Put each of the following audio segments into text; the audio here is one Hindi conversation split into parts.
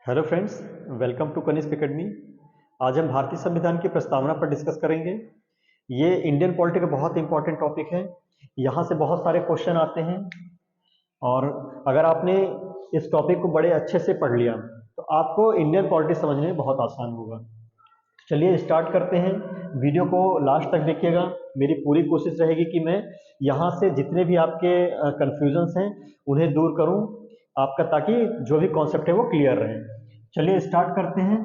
Hello friends, welcome to Kanishka academy. आज हम भारतीय संविधान की प्रस्तावना पर डिस्कस करेंगे। ये इंडियन पॉलिटी का बहुत इंपॉर्टेंट टॉपिक है। यहाँ से बहुत सारे क्वेश्चन आते हैं और अगर आपने इस टॉपिक को बड़े अच्छे से पढ़ लिया तो आपको इंडियन पॉलिटी समझने में बहुत आसान होगा। चलिए स्टार्ट करते हैं। वीडियो को लास्ट तक देखिएगा। मेरी पूरी कोशिश रहेगी कि मैं यहाँ से जितने भी आपके कन्फ्यूजन्स हैं उन्हें दूर करूँ आपका, ताकि जो भी कॉन्सेप्ट है वो क्लियर रहे। चलिए स्टार्ट करते हैं।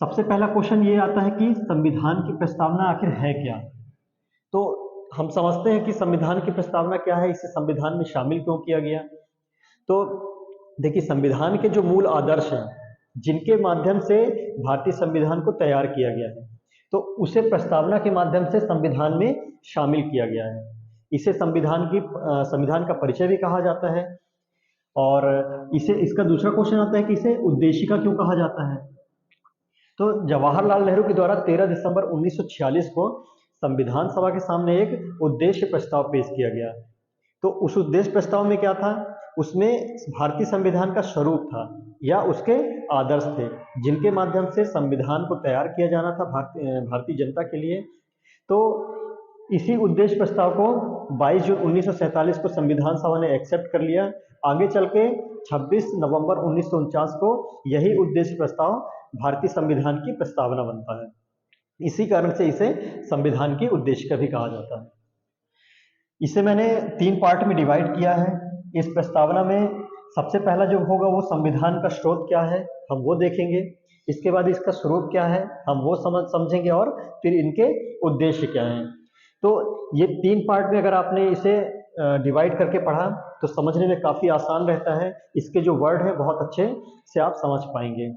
सबसे पहला क्वेश्चन ये आता है कि संविधान की प्रस्तावना आखिर है क्या। तो हम समझते हैं कि संविधान की प्रस्तावना क्या है, इसे संविधान में शामिल क्यों किया गया। तो देखिए, संविधान के जो मूल आदर्श हैं जिनके माध्यम से भारतीय संविधान को तैयार किया गया है, तो उसे प्रस्तावना के माध्यम से संविधान में शामिल किया गया है। इसे संविधान का परिचय भी कहा जाता है। और इसका दूसरा क्वेश्चन आता है कि इसे उद्देशिका क्यों कहा जाता है। तो जवाहरलाल नेहरू के द्वारा 13 दिसंबर 1946 को संविधान सभा के सामने एक उद्देश्य प्रस्ताव पेश किया गया। तो उस उद्देश्य प्रस्ताव में क्या था, उसमें भारतीय संविधान का स्वरूप था या उसके आदर्श थे जिनके माध्यम से संविधान को तैयार किया जाना था भारतीय जनता के लिए। तो इसी उद्देश्य प्रस्ताव को 22 जून 1947 को संविधान सभा ने एक्सेप्ट कर लिया। आगे चल के 26 नवंबर 1949 को यही उद्देश्य प्रस्ताव भारतीय संविधान की प्रस्तावना बनता है। इसी कारण से इसे संविधान की उद्देशिका भी कहा जाता है। इसे मैंने 3 पार्ट में डिवाइड किया है। इस प्रस्तावना में सबसे पहला जो होगा वो संविधान का स्रोत क्या है, हम वो देखेंगे। इसके बाद इसका स्वरूप क्या है, हम वो समझेंगे, और फिर इनके उद्देश्य क्या हैं। तो ये 3 पार्ट में अगर आपने इसे डिवाइड करके पढ़ा तो समझने में काफ़ी आसान रहता है। इसके जो वर्ड है बहुत अच्छे से आप समझ पाएंगे।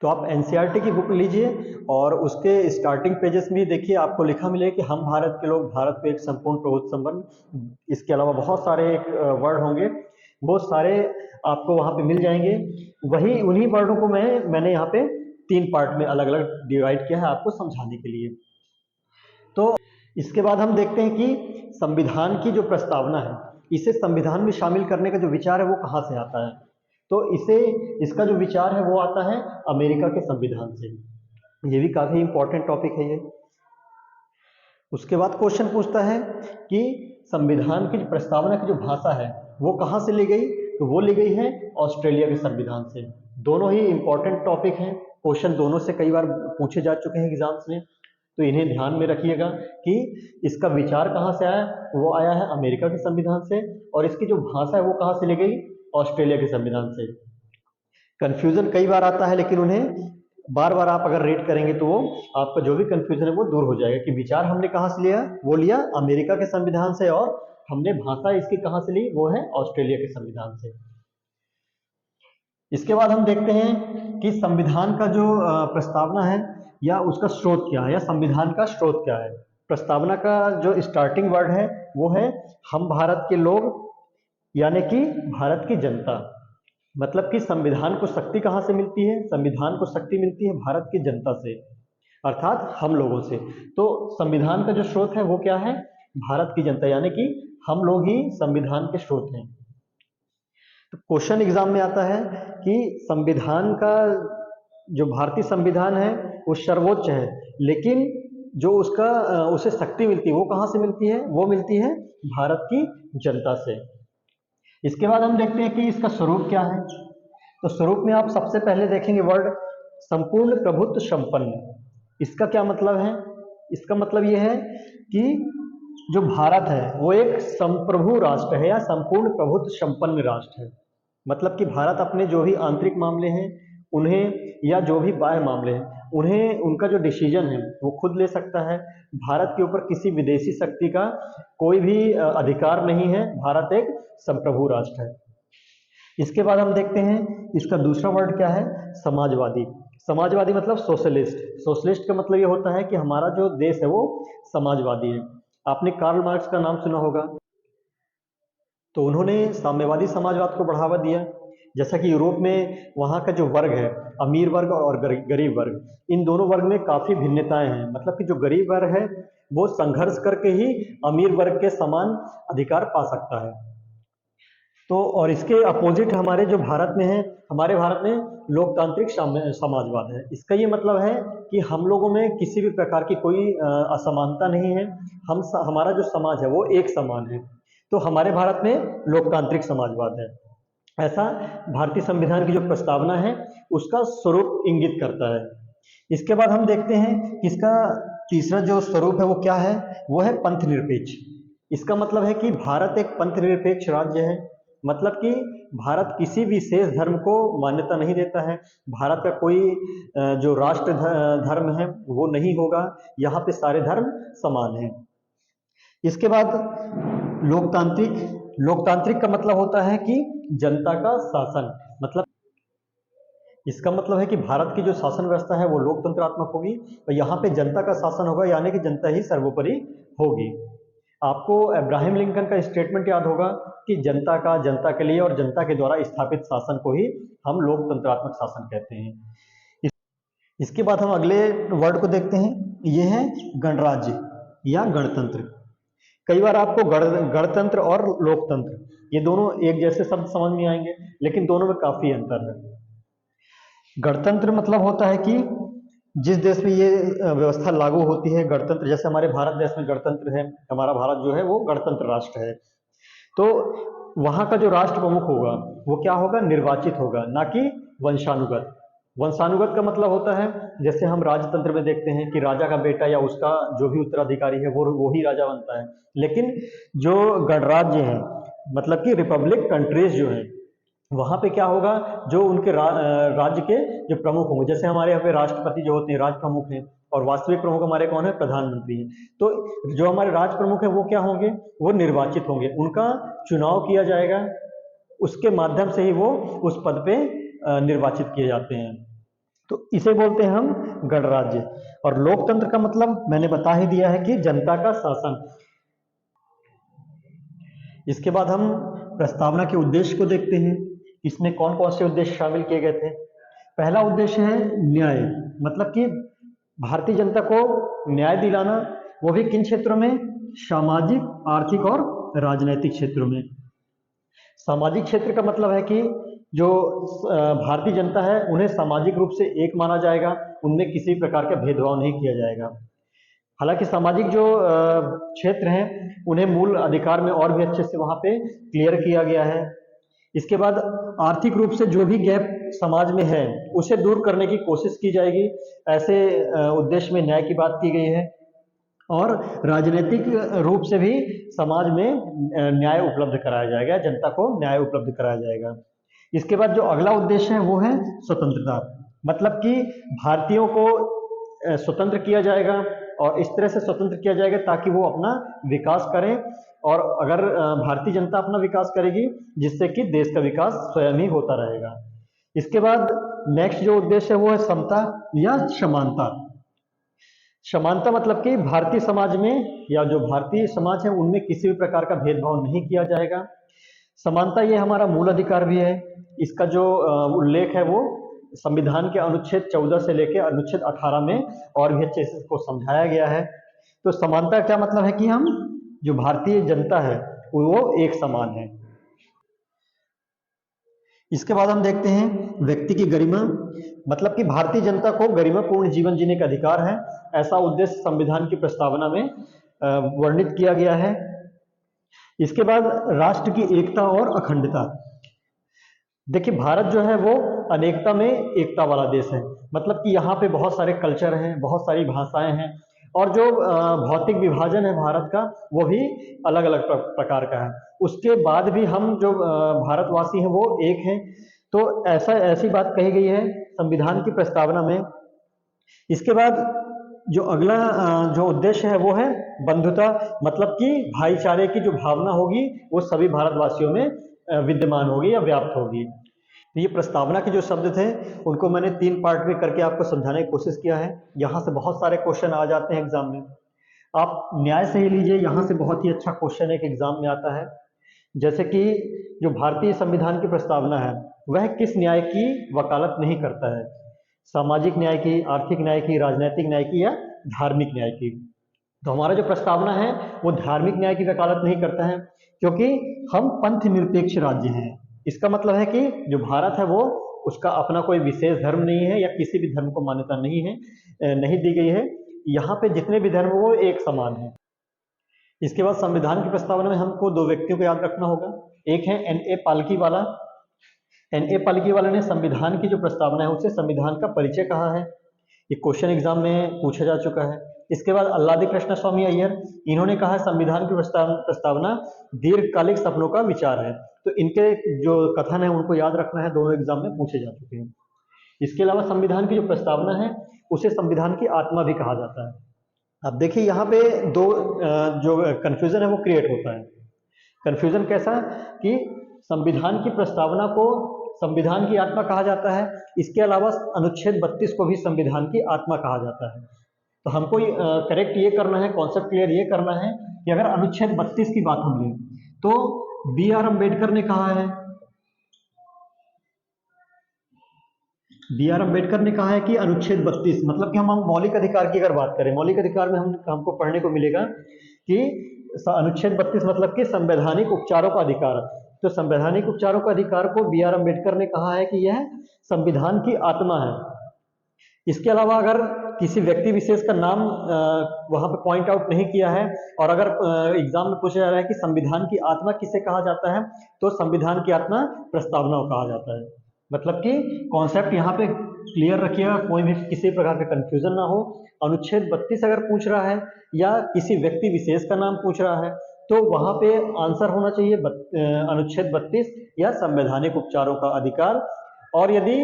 तो आप एनसीईआरटी की बुक लीजिए और उसके स्टार्टिंग पेजेस में देखिए, आपको लिखा मिलेगा कि हम भारत के लोग, भारत को एक संपूर्ण प्रभुत्व संपन्न, इसके अलावा बहुत सारे वर्ड होंगे, वो सारे आपको वहाँ पे मिल जाएंगे। वही उन्हीं वर्डों को मैंने यहाँ पे 3 पार्ट में अलग अलग डिवाइड किया है आपको समझाने के लिए। तो इसके बाद हम देखते हैं कि संविधान की जो प्रस्तावना है, इसे संविधान में शामिल करने का जो विचार है वो कहाँ से आता है। तो इसका जो विचार है वो आता है अमेरिका के संविधान से। ये भी काफी इंपॉर्टेंट टॉपिक है ये। उसके बाद क्वेश्चन पूछता है कि संविधान की प्रस्तावना की जो भाषा है वो कहाँ से ली गई। तो वो ली गई है ऑस्ट्रेलिया के संविधान से। दोनों ही इंपॉर्टेंट टॉपिक हैं। क्वेश्चन दोनों से कई बार पूछे जा चुके हैं एग्जाम्स में, तो इन्हें ध्यान में रखिएगा कि इसका विचार कहाँ से आया। वो आया है अमेरिका के संविधान से, और इसकी जो भाषा है वो कहाँ से ली गई, ऑस्ट्रेलिया के संविधान से। कंफ्यूजन कई बार आता है, लेकिन उन्हें बार बार आप अगर रीड करेंगे तो वो आपका जो भी कंफ्यूजन है वो दूर हो जाएगा कि विचार हमने कहाँ से लिया, वो लिया अमेरिका के संविधान से, और हमने भाषा इसकी कहाँ से ली, वो है ऑस्ट्रेलिया के संविधान से। इसके बाद हम देखते हैं कि संविधान का जो प्रस्तावना है या उसका स्रोत क्या है, या संविधान का स्रोत क्या है। प्रस्तावना का जो स्टार्टिंग वर्ड है वो है हम भारत के लोग, यानी कि भारत की जनता। मतलब कि संविधान को शक्ति कहाँ से मिलती है, संविधान को शक्ति मिलती है भारत की जनता से, अर्थात हम लोगों से। तो संविधान का जो स्रोत है वो क्या है, भारत की जनता, यानी कि हम लोग ही संविधान के स्रोत हैं। तो क्वेश्चन एग्जाम में आता है कि संविधान का जो भारतीय संविधान है वो सर्वोच्च है, लेकिन जो उसे शक्ति मिलती है वो कहाँ से मिलती है, वो मिलती है भारत की जनता से। इसके बाद हम देखते हैं कि इसका स्वरूप क्या है। तो स्वरूप में आप सबसे पहले देखेंगे वर्ड संपूर्ण प्रभुत्व संपन्न। इसका क्या मतलब है, इसका मतलब यह है कि जो भारत है वो एक संप्रभु राष्ट्र है या संपूर्ण प्रभुत्व संपन्न राष्ट्र है। मतलब कि भारत अपने जो भी आंतरिक मामले हैं उन्हें, या जो भी बाह्य मामले हैं उन्हें, उनका जो डिसीजन है वो खुद ले सकता है। भारत के ऊपर किसी विदेशी शक्ति का कोई भी अधिकार नहीं है। भारत एक संप्रभु राष्ट्र है। इसके बाद हम देखते हैं इसका दूसरा वर्ड क्या है, समाजवादी। समाजवादी मतलब सोशलिस्ट। सोशलिस्ट का मतलब ये होता है कि हमारा जो देश है वो समाजवादी है। आपने कार्ल मार्क्स का नाम सुना होगा। तो उन्होंने साम्यवादी समाजवाद को बढ़ावा दिया। जैसा कि यूरोप में वहाँ का जो वर्ग है, अमीर वर्ग और गरीब वर्ग, इन दोनों वर्ग में काफ़ी भिन्नताएं हैं। मतलब कि जो गरीब वर्ग है वो संघर्ष करके ही अमीर वर्ग के समान अधिकार पा सकता है। तो और इसके अपोजिट हमारे जो भारत में है, हमारे भारत में लोकतांत्रिक समाजवाद है। इसका ये मतलब है कि हम लोगों में किसी भी प्रकार की कोई असमानता नहीं है। हमारा जो समाज है वो एक समान है। तो हमारे भारत में लोकतांत्रिक समाजवाद है। ऐसा भारतीय संविधान की जो प्रस्तावना है उसका स्वरूप इंगित करता है। इसके बाद हम देखते हैं कि इसका तीसरा जो स्वरूप है वो क्या है, वो है पंथ निरपेक्ष। इसका मतलब है कि भारत एक पंथ निरपेक्ष राज्य है। मतलब कि भारत किसी विशेष धर्म को मान्यता नहीं देता है। भारत का कोई जो राष्ट्र धर्म है वो नहीं होगा। यहाँ पे सारे धर्म समान हैं। इसके बाद लोकतांत्रिक का मतलब होता है कि जनता का शासन। मतलब इसका मतलब है कि भारत की जो शासन व्यवस्था है वो लोकतंत्रात्मक होगी और यहाँ पे जनता का शासन होगा, यानी कि जनता ही सर्वोपरि होगी। आपको अब्राहम लिंकन का स्टेटमेंट याद होगा कि जनता के लिए और जनता के द्वारा स्थापित शासन को ही हम लोकतंत्रात्मक शासन कहते हैं। इसके बाद हम अगले वर्ड को देखते हैं, ये है गणराज्य या गणतंत्र। कई बार आपको गणतंत्र और लोकतंत्र ये दोनों एक जैसे शब्द समझ में आएंगे, लेकिन दोनों में काफी अंतर है। गणतंत्र मतलब होता है कि जिस देश में ये व्यवस्था लागू होती है, गणतंत्र, जैसे हमारे भारत देश में गणतंत्र है, हमारा भारत जो है वो गणतंत्र राष्ट्र है। तो वहाँ का जो राष्ट्र प्रमुख होगा वो क्या होगा, निर्वाचित होगा, ना कि वंशानुगत। वंशानुगत का मतलब होता है जैसे हम राजतंत्र में देखते हैं कि राजा का बेटा या उसका जो भी उत्तराधिकारी है वो ही राजा बनता है। लेकिन जो गणराज्य है, मतलब कि रिपब्लिक कंट्रीज जो है, वहां पे क्या होगा, जो उनके राज्य के जो प्रमुख होंगे, जैसे हमारे यहाँ पे राष्ट्रपति जो होते हैं राज प्रमुख हैं, और वास्तविक प्रमुख हमारे कौन है, प्रधानमंत्री हैं। तो जो हमारे राज प्रमुख है वो क्या होंगे, वो निर्वाचित होंगे, उनका चुनाव किया जाएगा, उसके माध्यम से ही वो उस पद पे निर्वाचित किए जाते हैं। तो इसे बोलते हैं हम गणराज्य। और लोकतंत्र का मतलब मैंने बता ही दिया है कि जनता का शासन। इसके बाद हम प्रस्तावना के उद्देश्य को देखते हैं। इसमें कौन कौन से उद्देश्य शामिल किए गए थे। पहला उद्देश्य है न्याय, मतलब कि भारतीय जनता को न्याय दिलाना, वो भी किन क्षेत्रों में, सामाजिक, आर्थिक और राजनीतिक क्षेत्रों में। सामाजिक क्षेत्र का मतलब है कि जो भारतीय जनता है उन्हें सामाजिक रूप से एक माना जाएगा, उनमें किसी प्रकार का भेदभाव नहीं किया जाएगा। हालांकि सामाजिक जो क्षेत्र हैं उन्हें मूल अधिकार में और भी अच्छे से वहां पे क्लियर किया गया है। इसके बाद आर्थिक रूप से जो भी गैप समाज में है उसे दूर करने की कोशिश की जाएगी, ऐसे उद्देश्य में न्याय की बात की गई है। और राजनीतिक रूप से भी समाज में न्याय उपलब्ध कराया जाएगा, जनता को न्याय उपलब्ध कराया जाएगा। इसके बाद जो अगला उद्देश्य है वो है स्वतंत्रता, मतलब कि भारतीयों को स्वतंत्र किया जाएगा, और इस तरह से स्वतंत्र किया जाएगा ताकि वो अपना विकास करें, और अगर भारतीय जनता अपना विकास करेगी जिससे कि देश का विकास स्वयं ही होता रहेगा। इसके बाद नेक्स्ट जो उद्देश्य है वो है समता या समानता। समानता मतलब कि भारतीय समाज में या जो भारतीय समाज है उनमें किसी भी प्रकार का भेदभाव नहीं किया जाएगा। समानता ये हमारा मूल अधिकार भी है। इसका जो उल्लेख है वो संविधान के अनुच्छेद 14 से लेकर अनुच्छेद 18 में और भी अच्छे से इसको समझाया गया है। तो समानता क्या मतलब है कि हम जो भारतीय जनता है वो एक समान है। इसके बाद हम देखते हैं व्यक्ति की गरिमा, मतलब कि भारतीय जनता को गरिमापूर्ण जीवन जीने का अधिकार है, ऐसा उद्देश्य संविधान की प्रस्तावना में वर्णित किया गया है। इसके बाद राष्ट्र की एकता और अखंडता। देखिए भारत जो है वो अनेकता में एकता वाला देश है, मतलब कि यहाँ पे बहुत सारे कल्चर हैं, बहुत सारी भाषाएं हैं, और जो भौतिक विभाजन है भारत का वो भी अलग अलग प्रकार का है। उसके बाद भी हम जो भारतवासी हैं वो एक हैं। तो ऐसी बात कही गई है संविधान की प्रस्तावना में। इसके बाद जो अगला जो उद्देश्य है वो है बंधुता, मतलब कि भाईचारे की जो भावना होगी वो सभी भारतवासियों में विद्यमान होगी या व्याप्त होगी। ये प्रस्तावना के जो शब्द थे उनको मैंने 3 पार्ट में करके आपको समझाने की कोशिश किया है। यहाँ से बहुत सारे क्वेश्चन आ जाते हैं एग्जाम में, आप न्याय से ही लीजिए, यहाँ से बहुत ही अच्छा क्वेश्चन एक एग्जाम में आता है। जैसे कि जो भारतीय संविधान की प्रस्तावना है वह किस न्याय की वकालत नहीं करता है, सामाजिक न्याय की, आर्थिक न्याय की, राजनीतिक न्याय की या धार्मिक न्याय की। तो हमारा जो प्रस्तावना है वो धार्मिक न्याय की वकालत नहीं करता है, क्योंकि हम पंथ निरपेक्ष राज्य हैं। इसका मतलब है कि जो भारत है वो, उसका अपना कोई विशेष धर्म नहीं है या किसी भी धर्म को मान्यता नहीं है, नहीं दी गई है। यहाँ पे जितने भी धर्म वो एक समान है। इसके बाद संविधान की प्रस्तावना में हमको दो व्यक्तियों को याद रखना होगा। एक है N A Palkhivala. N A Palkhivala ने संविधान की जो प्रस्तावना है उससे संविधान का परिचय कहा है। ये क्वेश्चन एग्जाम में पूछा जा चुका है। इसके बाद अल्लादी कृष्ण स्वामी अय्यर, इन्होंने कहा है संविधान की प्रस्तावना दीर्घकालिक सपनों का विचार है। तो इनके जो कथन है उनको याद रखना है, दोनों एग्जाम में पूछे जा चुके हैं। इसके अलावा संविधान की जो प्रस्तावना है उसे संविधान की आत्मा भी कहा जाता है। अब देखिए यहाँ पे दो जो कंफ्यूजन है वो क्रिएट होता है। कंफ्यूजन कैसा कि संविधान की प्रस्तावना को संविधान की आत्मा कहा जाता है, इसके अलावा अनुच्छेद 32 को भी संविधान की आत्मा कहा जाता है। तो हमको करेक्ट ये करना है, कॉन्सेप्ट क्लियर ये करना है कि अगर अनुच्छेद 32 की बात हम लें तो बी आर अम्बेडकर ने कहा है, बी आर अम्बेडकर ने कहा है कि अनुच्छेद 32 मतलब कि हम मौलिक अधिकार की अगर बात करें, मौलिक अधिकार में हमको पढ़ने को मिलेगा कि अनुच्छेद 32 मतलब कि संवैधानिक उपचारों का अधिकार। तो संवैधानिक उपचारों का अधिकार को बी आर अम्बेडकर ने कहा है कि यह संविधान की आत्मा है। इसके अलावा अगर किसी व्यक्ति विशेष का नाम वहां पे पॉइंट आउट नहीं किया है और अगर एग्जाम में पूछा जा रहा है कि संविधान की आत्मा किसे कहा जाता है, तो संविधान की आत्मा प्रस्तावना को कहा जाता है। मतलब कि कॉन्सेप्ट यहाँ पे क्लियर रखिएगा, कोई भी किसी प्रकार का कंफ्यूजन ना हो। अनुच्छेद 32 अगर पूछ रहा है या किसी व्यक्ति विशेष का नाम पूछ रहा है तो वहां पे आंसर होना चाहिए अनुच्छेद 32 या संवैधानिक उपचारों का अधिकार। और यदि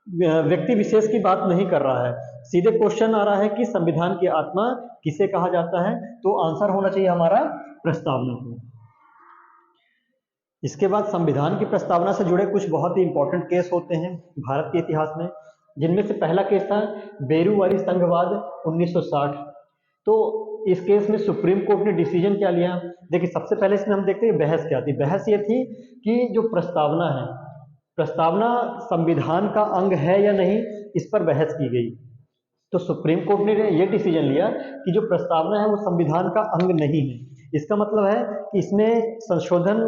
व्यक्ति विशेष की बात नहीं कर रहा है, सीधे क्वेश्चन आ रहा है कि संविधान की आत्मा किसे कहा जाता है, तो आंसर होना चाहिए हमारा प्रस्तावना को। इसके बाद संविधान की प्रस्तावना से जुड़े कुछ बहुत ही इंपॉर्टेंट केस होते हैं भारत के इतिहास में, जिनमें से पहला केस था बेरूवारी संघवाद 1960। तो इस केस में सुप्रीम कोर्ट ने डिसीजन क्या लिया? देखिए सबसे पहले इसमें हम देखते हैं बहस क्या थी। बहस ये थी कि जो प्रस्तावना है, प्रस्तावना संविधान का अंग है या नहीं, इस पर बहस की गई। तो सुप्रीम कोर्ट ने ये डिसीजन लिया कि जो प्रस्तावना है वो संविधान का अंग नहीं है। इसका मतलब है कि इसमें संशोधन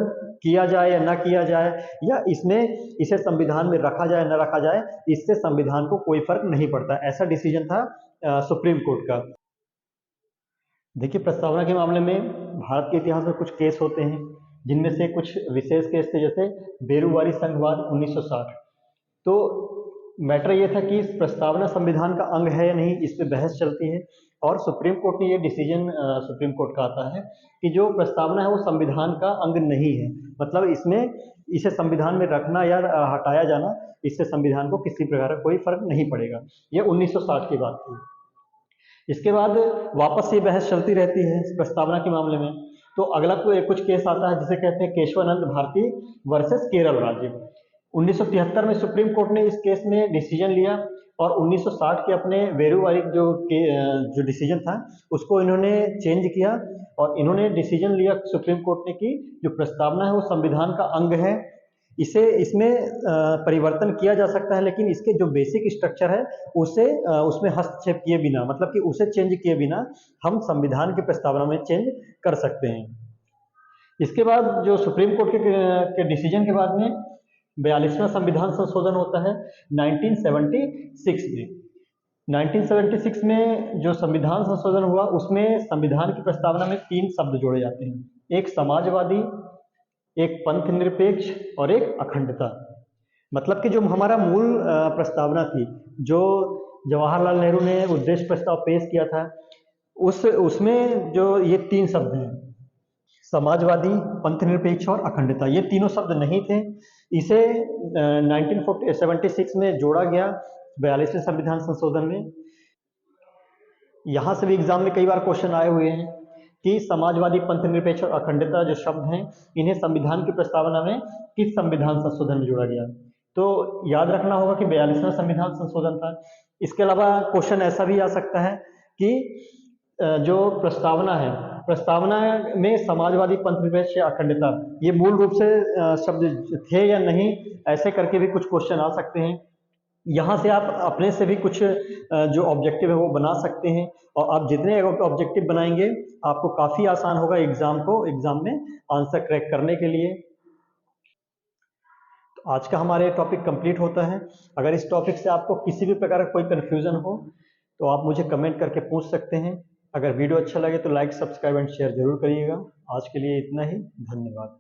किया जाए या ना किया जाए, या इसमें इसे संविधान में रखा जाए ना रखा जाए, इससे संविधान को कोई फर्क नहीं पड़ता। ऐसा डिसीजन था सुप्रीम कोर्ट का। देखिए प्रस्तावना के मामले में भारत के इतिहास में कुछ केस होते हैं, जिनमें से कुछ विशेष केस थे, जैसे बेरूवारी संघवाद 1960। तो मैटर ये था कि इस प्रस्तावना संविधान का अंग है या नहीं, इस पे बहस चलती है और सुप्रीम कोर्ट ने ये डिसीजन सुप्रीम कोर्ट का आता है कि जो प्रस्तावना है वो संविधान का अंग नहीं है। मतलब इसमें इसे संविधान में रखना या हटाया जाना, इससे संविधान को किसी प्रकार का कोई फर्क नहीं पड़ेगा। ये 1960 की बात थी। इसके बाद वापस ये बहस चलती रहती है इस प्रस्तावना के मामले में। तो अगला कुछ केस आता है जिसे कहते हैं केशवानंद भारती वर्सेस केरल राज्य। 1973 में सुप्रीम कोर्ट ने इस केस में डिसीजन लिया और 1960 के अपने बेरूवारी जो डिसीजन था उसको इन्होंने चेंज किया और इन्होंने डिसीजन लिया सुप्रीम कोर्ट ने कि जो प्रस्तावना है वो संविधान का अंग है, इसे इसमें परिवर्तन किया जा सकता है, लेकिन इसके जो बेसिक स्ट्रक्चर है उसे उसमें हस्तक्षेप किए बिना, मतलब कि उसे चेंज किए बिना हम संविधान की प्रस्तावना में चेंज कर सकते हैं। इसके बाद जो सुप्रीम कोर्ट के डिसीजन के बाद में 42वां संविधान संशोधन होता है 1976 में। 1976 में जो संविधान संशोधन हुआ उसमें संविधान की प्रस्तावना में 3 शब्द जोड़े जाते हैं, एक समाजवादी, एक पंथ निरपेक्ष और एक अखंडता। मतलब कि जो हमारा मूल प्रस्तावना थी, जो जवाहरलाल नेहरू ने उद्देश्य प्रस्ताव पेश किया था, उसमें जो ये 3 शब्द हैं, समाजवादी, पंथ निरपेक्ष और अखंडता, ये तीनों शब्द नहीं थे। इसे 1976 में जोड़ा गया 42वें संविधान संशोधन में। यहाँ से भी एग्जाम में कई बार क्वेश्चन आए हुए हैं कि समाजवादी, पंथ निरपेक्ष और अखंडता जो शब्द हैं, इन्हें संविधान की प्रस्तावना में किस संविधान संशोधन में जोड़ा गया? तो याद रखना होगा कि 42वां संविधान संशोधन था। इसके अलावा क्वेश्चन ऐसा भी आ सकता है कि जो प्रस्तावना है, प्रस्तावना में समाजवादी, पंथ निरपेक्ष या अखंडता, ये मूल रूप से शब्द थे या नहीं, ऐसे करके भी कुछ क्वेश्चन आ सकते हैं। यहाँ से आप अपने से भी कुछ जो ऑब्जेक्टिव है वो बना सकते हैं, और आप जितने ऑब्जेक्टिव बनाएंगे आपको काफ़ी आसान होगा एग्जाम में आंसर क्रैक करने के लिए। तो आज का हमारे टॉपिक कंप्लीट होता है। अगर इस टॉपिक से आपको किसी भी प्रकार का कोई कन्फ्यूज़न हो तो आप मुझे कमेंट करके पूछ सकते हैं। अगर वीडियो अच्छा लगे तो लाइक, सब्सक्राइब एंड शेयर जरूर करिएगा। आज के लिए इतना ही, धन्यवाद।